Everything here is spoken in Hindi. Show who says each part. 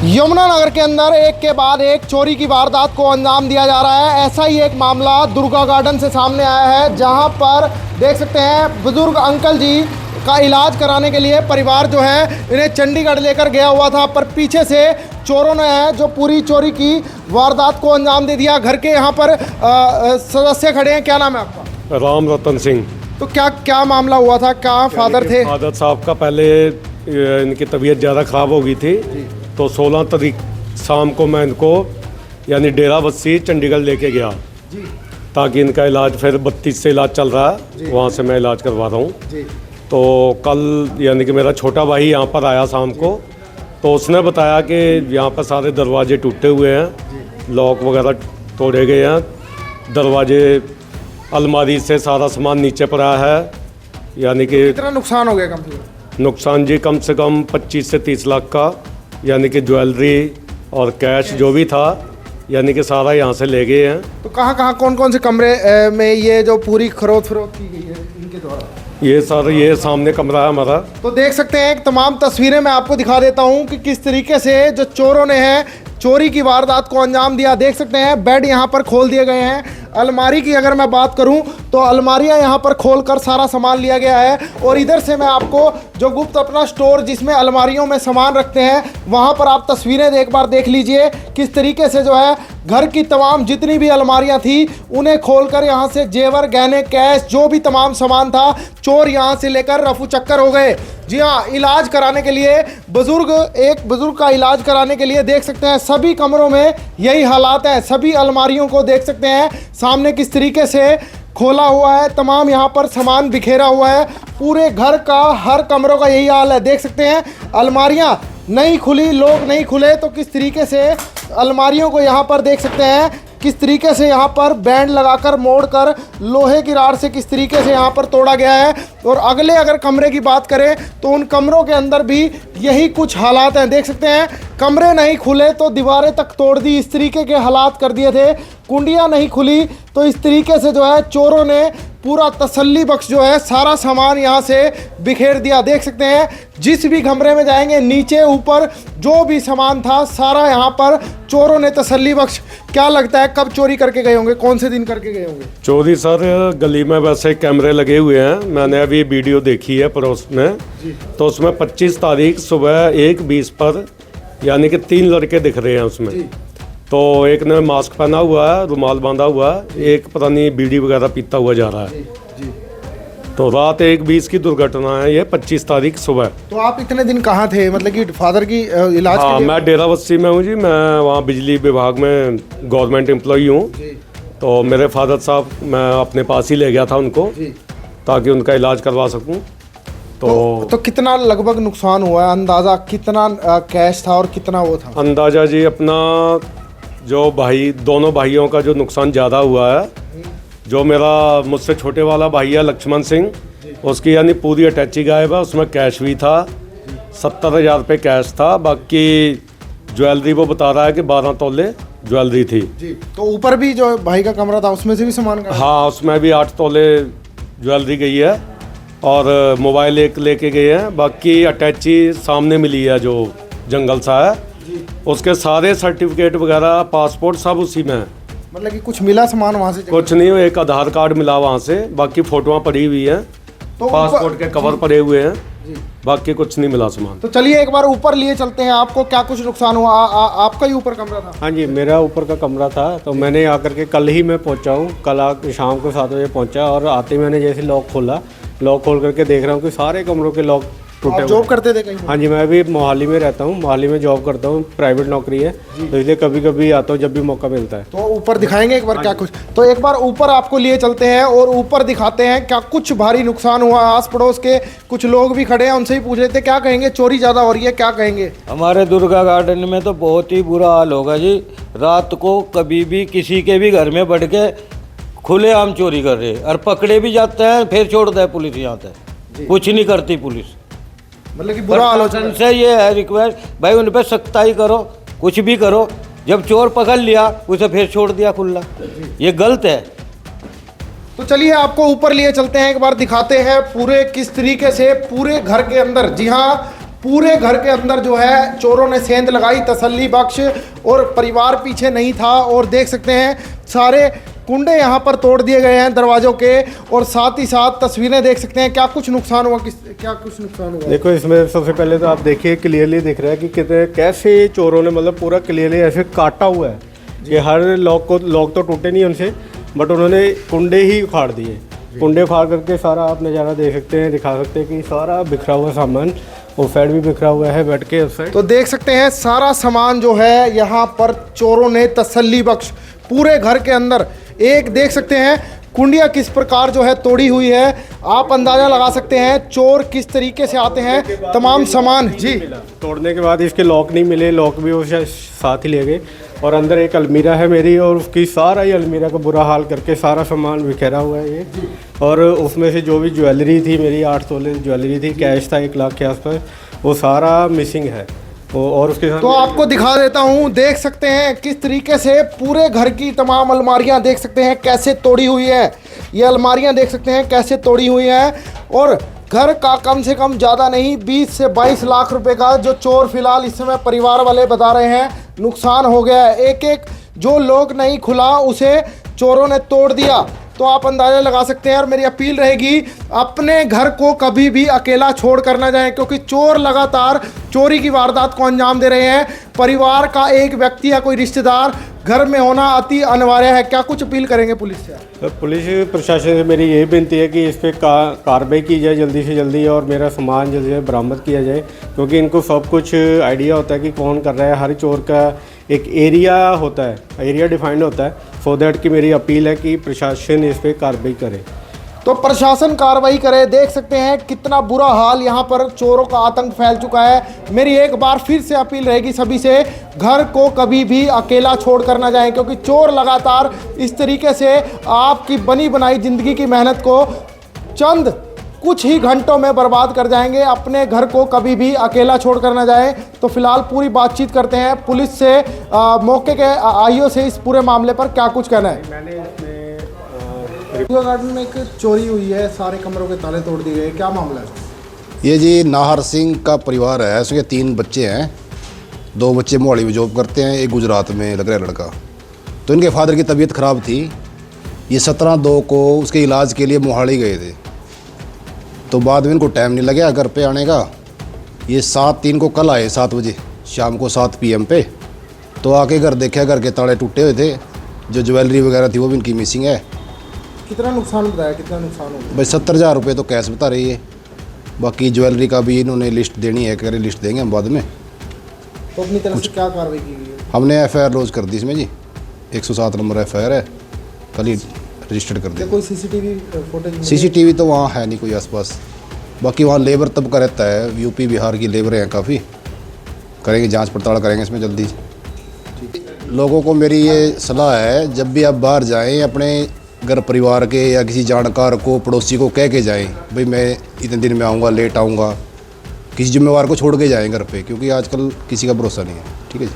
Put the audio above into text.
Speaker 1: यमुनानगर के अंदर एक के बाद एक चोरी की वारदात को अंजाम दिया जा रहा है। ऐसा ही एक मामला दुर्गा गार्डन से सामने आया है, जहां पर देख सकते हैं बुजुर्ग अंकल जी का इलाज कराने के लिए परिवार जो है इन्हें चंडीगढ़ लेकर गया हुआ था, पर पीछे से चोरों ने है जो पूरी चोरी की वारदात को अंजाम दे दिया। घर के यहाँ पर सदस्य खड़े हैं। क्या नाम है आपका?
Speaker 2: राम रतन सिंह।
Speaker 1: तो क्या मामला हुआ था? क्या फादर थे?
Speaker 2: फादर साहब का पहले इनकी तबीयत ज़्यादा ख़राब हो गई थी, तो 16 तारीख शाम को मैं इनको यानी डेरा बस्सी चंडीगढ़ लेके गया
Speaker 1: जी।
Speaker 2: ताकि इनका इलाज फिर 32 से इलाज चल रहा है, वहाँ से मैं इलाज करवा रहा हूँ। तो कल यानी कि मेरा छोटा भाई यहाँ पर आया शाम को, तो उसने बताया कि यहाँ पर सारे दरवाजे टूटे हुए हैं, लॉक वगैरह तोड़े गए हैं, दरवाजे अलमारी से सारा सामान नीचे पड़ा है। यानी कि
Speaker 1: कितना नुकसान हो गया कम से कम?
Speaker 2: नुकसान जी कम से कम 25 से 30 लाख का, यानी कि ज्वेलरी और कैश जो भी था यानी कि सारा यहाँ से ले गए हैं।
Speaker 1: तो कहाँ कौन कौन से कमरे में ये जो पूरी खरोद फरोख्त की गई है इनके द्वारा?
Speaker 2: ये सामने कमरा है हमारा।
Speaker 1: तो देख सकते हैं एक तमाम तस्वीरें मैं आपको दिखा देता हूं कि किस तरीके से जो चोरों ने है चोरी की वारदात को अंजाम दिया। देख सकते हैं बेड यहाँ पर खोल दिए गए हैं। अलमारी की अगर मैं बात करूं तो अलमारियां यहाँ पर खोलकर सारा सामान लिया गया है, और इधर से मैं आपको जो गुप्त अपना स्टोर जिसमें अलमारियों में सामान रखते हैं वहाँ पर आप तस्वीरें एक बार देख लीजिए किस तरीके से जो है घर की तमाम जितनी भी अलमारियां थी उन्हें खोलकर यहाँ से जेवर गहने कैश जो भी तमाम सामान था चोर यहाँ से लेकर रफू चक्कर हो गए। जी हाँ, इलाज कराने के लिए एक बुजुर्ग का इलाज कराने के लिए देख सकते हैं सभी कमरों में यही हालात है। सभी अलमारियों को देख सकते हैं सामने किस तरीके से खोला हुआ है, तमाम यहाँ पर सामान बिखेरा हुआ है। पूरे घर का हर कमरों का यही हाल है। देख सकते हैं अलमारियाँ नहीं खुली, लोग नहीं खुले, तो किस तरीके से अलमारियों को यहाँ पर देख सकते हैं किस तरीके से यहाँ पर बैंड लगाकर मोड़कर लोहे की राड से किस तरीके से यहाँ पर तोड़ा गया है। और अगले अगर कमरे की बात करें तो उन कमरों के अंदर भी यही कुछ हालात हैं। देख सकते हैं कमरे नहीं खुले तो दीवारें तक तोड़ दी, इस तरीके के हालात कर दिए थे। कुंडियाँ नहीं खुली तो इस तरीके से जो है चोरों ने पूरा तसल्ली बख्श जो है सारा सामान यहाँ से बिखेर दिया। देख सकते हैं जिस भी कमरे में जाएंगे नीचे ऊपर जो भी सामान था सारा यहाँ पर चोरों ने तसल्ली बख्श। क्या लगता है कब चोरी करके गए होंगे, कौन से दिन करके गए होंगे?
Speaker 2: चोरी सर गली में वैसे कैमरे लगे हुए हैं, मैंने अभी वीडियो देखी है पड़ोस में, तो उसमें 25 तारीख सुबह 1:20 पर यानी कि 3 लड़के दिख रहे हैं उसमें। तो एक ने मास्क पहना हुआ है, रुमाल बांधा हुआ है, एक पता नहीं बीड़ी वगैरह पीता हुआ जा रहा है। तो रात 1:20 की दुर्घटना है ये, 25 तारीख सुबह।
Speaker 1: तो आप इतने दिन कहाँ थे, मतलब कि फादर की इलाज
Speaker 2: हाँ,
Speaker 1: के लिए?
Speaker 2: मैं डेरा बस्सी में हूँ जी, मैं वहाँ बिजली विभाग में गवर्नमेंट एम्प्लॉई हूँ। तो मेरे फादर साहब मैं अपने पास ही ले गया था उनको ताकि उनका इलाज करवा सकूँ। तो
Speaker 1: कितना लगभग नुकसान हुआ है, अंदाज़ा कितना कैश था और कितना वो था?
Speaker 2: अंदाज़ा जी अपना जो दोनों भाइयों का जो नुकसान ज़्यादा हुआ है, जो मेरा मुझसे छोटे वाला भाई है लक्ष्मण सिंह, उसकी यानी पूरी अटैची गायब है, उसमें कैश भी था, 70,000 रुपये कैश था। बाकी ज्वेलरी वो बता रहा है कि 12 तोले ज्वेलरी थी
Speaker 1: जी। तो ऊपर भी जो भाई का कमरा था उसमें से भी सामान का?
Speaker 2: हाँ, उसमें भी 8 तोले ज्वेलरी गई है और मोबाइल एक लेके गए हैं। बाकी अटैची सामने मिली है जो जंगल सा है, उसके सारे सर्टिफिकेट वगैरह पासपोर्ट सब उसी में है।
Speaker 1: मतलब कि कुछ मिला सामान वहाँ से?
Speaker 2: कुछ नहीं, एक आधार कार्ड मिला वहाँ से, बाकी फोटोआं पड़ी हुई हैं, तो पासपोर्ट के कवर पड़े हुए हैं, बाकी कुछ नहीं मिला सामान।
Speaker 1: तो चलिए एक बार ऊपर लिए चलते हैं, आपको क्या कुछ नुकसान हुआ? आपका ही ऊपर कमरा था?
Speaker 3: हाँ जी, मेरा ऊपर का कमरा था। तो मैंने आकर के कल ही मैं पहुंचा हूँ, कल शाम को 7 बजे पहुंचा, और आते ही मैंने जैसे लॉक खोल करके देख रहा हूँ कि सारे कमरों के लॉक टूटे।
Speaker 1: जॉब करते थे कहीं?
Speaker 3: हाँ जी, मैं भी मोहाली में रहता हूँ, मोहाली में जॉब करता हूँ, प्राइवेट नौकरी है, तो इसलिए कभी कभी आता हूँ जब भी मौका मिलता है।
Speaker 1: तो ऊपर दिखाएंगे एक बार क्या कुछ? तो एक बार ऊपर आपको लिए चलते हैं और ऊपर दिखाते हैं क्या कुछ भारी नुकसान हुआ। आस पड़ोस के कुछ लोग भी खड़े हैं, उनसे ही पूछ रहे थे क्या कहेंगे, चोरी ज़्यादा हो रही है, क्या कहेंगे?
Speaker 4: हमारे दुर्गा गार्डन में तो बहुत ही बुरा हाल होगा जी। रात को कभी भी किसी के भी घर में बढ़ के खुलेआम चोरी कर रहे हैं, और पकड़े भी जाते हैं, फिर छोड़ता है पुलिस यहाँ तक, कुछ नहीं करती पुलिस।
Speaker 1: मतलब कि बुरा आलोचना
Speaker 4: से ये है रिक्वेस्ट, भाई उन पर सख्ताई करो, कुछ भी करो। जब चोर पकड़ लिया उसे फिर छोड़ दिया खुला, ये गलत है।
Speaker 1: तो चलिए आपको ऊपर लिए चलते हैं, एक बार दिखाते हैं पूरे किस तरीके से पूरे घर के अंदर, जी हाँ, पूरे घर के अंदर जो है चोरों ने सेंध लगाई, तसल्ली बख्श, और परिवार पीछे नहीं था। और देख सकते हैं सारे कुंडे यहाँ पर तोड़ दिए गए हैं दरवाज़ों के, और साथ ही साथ तस्वीरें देख सकते हैं। क्या कुछ नुकसान हुआ, क्या कुछ नुकसान हुआ?
Speaker 3: देखो इसमें सबसे पहले तो आप देखिए क्लियरली दिख रहा है कि कितने कैसे चोरों ने मतलब पूरा क्लियरली ऐसे काटा हुआ है कि हर लॉक तो टूटे नहीं उनसे, बट उन्होंने कुंडे ही उखाड़ दिए। कुंडे उखाड़ करके सारा आप नज़ारा देख सकते हैं, दिखा सकते हैं कि सारा बिखरा हुआ सामान, वो साइड भी बिखरा हुआ है बेड के उस साइड।
Speaker 1: तो देख सकते हैं सारा सामान जो है यहाँ पर चोरों ने तसल्ली बख्श पूरे घर के अंदर, एक देख सकते हैं कुंडिया किस प्रकार जो है तोड़ी हुई है। आप अंदाज़ा लगा सकते हैं चोर किस तरीके से आते हैं। तमाम सामान जी
Speaker 3: तोड़ने के बाद इसके लॉक नहीं मिले, लॉक भी वो साथ ही ले गए। और अंदर एक अलमीरा है मेरी, और उसकी सारा ही अलमीरा का बुरा हाल करके सारा सामान बिखेरा हुआ है ये। और उसमें से जो भी ज्वेलरी थी मेरी 8 तोले ज्वेलरी थी, कैश था 1 लाख के आसपास, वो सारा मिसिंग है। और उसके साथ
Speaker 1: तो आपको दिखा देता हूँ, देख सकते हैं किस तरीके से पूरे घर की तमाम अलमारियाँ देख सकते हैं कैसे तोड़ी हुई है। ये अलमारियाँ देख सकते हैं कैसे तोड़ी हुई है। और घर का कम से कम ज़्यादा नहीं 20 से 22 लाख रुपए का जो चोर फिलहाल इस समय परिवार वाले बता रहे हैं नुकसान हो गया है। एक एक जो लोग नहीं खुला उसे चोरों ने तोड़ दिया। तो आप अंदाज़ा लगा सकते हैं। और मेरी अपील रहेगी, अपने घर को कभी भी अकेला छोड़ कर ना जाएं, क्योंकि चोर लगातार चोरी की वारदात को अंजाम दे रहे हैं। परिवार का एक व्यक्ति या कोई रिश्तेदार घर में होना अति अनिवार्य है। क्या कुछ अपील करेंगे पुलिस से?
Speaker 3: तो पुलिस प्रशासन से मेरी यही विनती है कि इस पर कार्रवाई की जाए जल्दी से जल्दी, और मेरा सामान जल्दी से बरामद किया जाए, क्योंकि इनको सब कुछ आइडिया होता है कि कौन कर रहा है। हर चोर का एक एरिया होता है, एरिया डिफाइंड होता है। सो दैट की मेरी अपील है कि प्रशासन इस पर कार्रवाई करे।
Speaker 1: तो प्रशासन कार्रवाई करे। देख सकते हैं कितना बुरा हाल, यहाँ पर चोरों का आतंक फैल चुका है। मेरी एक बार फिर से अपील रहेगी सभी से, घर को कभी भी अकेला छोड़ कर ना जाएं, क्योंकि चोर लगातार इस तरीके से आपकी बनी बनाई ज़िंदगी की मेहनत को चंद कुछ ही घंटों में बर्बाद कर जाएंगे। अपने घर को कभी भी अकेला छोड़ कर ना जाएं। तो फिलहाल पूरी बातचीत करते हैं पुलिस से, मौके के आईओ से इस पूरे मामले पर क्या कुछ कहना है।
Speaker 3: मैंने इसमें
Speaker 1: गार्डन में एक चोरी हुई है, सारे कमरों के ताले तोड़ दिए गए, क्या मामला है?
Speaker 5: ये जी नाहर सिंह का परिवार है, उसके 3 बच्चे हैं। 2 बच्चे मोहाली में जॉब करते हैं, एक गुजरात में लग रहा है लड़का। तो इनके फादर की तबीयत ख़राब थी, ये 17/2 को उसके इलाज के लिए मोहाली गए थे। तो बाद में इनको टाइम नहीं लगा घर पे आने का। ये 7/3 को कल आए 7 बजे शाम को 7 PM पे। तो आके घर देखा, घर के ताले टूटे हुए थे, जो ज्वेलरी वगैरह थी वो भी इनकी मिसिंग है।
Speaker 1: कितना नुकसान बताया, कितना नुकसान हो गया?
Speaker 5: भाई 70,000 रुपये तो कैश बता रही है, बाकी ज्वेलरी का भी इन्होंने लिस्ट देनी है, कह रहे लिस्ट देंगे हम बाद में।
Speaker 1: तो अपनी तरफ से क्या कार्रवाई की गई है?
Speaker 5: हमने FIR लॉन्च कर दी इसमें जी, 107 नंबर FIR है, कल ही रजिस्टर्ड कर दिया।
Speaker 1: कोई CCTV फुटेज?
Speaker 5: CCTV तो वहाँ है नहीं कोई आसपास, बाकी वहाँ लेबर तब का रहता है, UP बिहार की लेबर हैं काफ़ी, करेंगे जांच पड़ताल करेंगे इसमें जल्दी। लोगों को मेरी ये सलाह है, जब भी आप बाहर जाएं अपने घर परिवार के या किसी जानकार को, पड़ोसी को कह के जाएं भाई मैं इतने दिन में आऊँगा, लेट आऊँगा। किसी जिम्मेवार को छोड़ के जाएं घर पे, क्योंकि आजकल किसी का भरोसा नहीं है। ठीक है जी।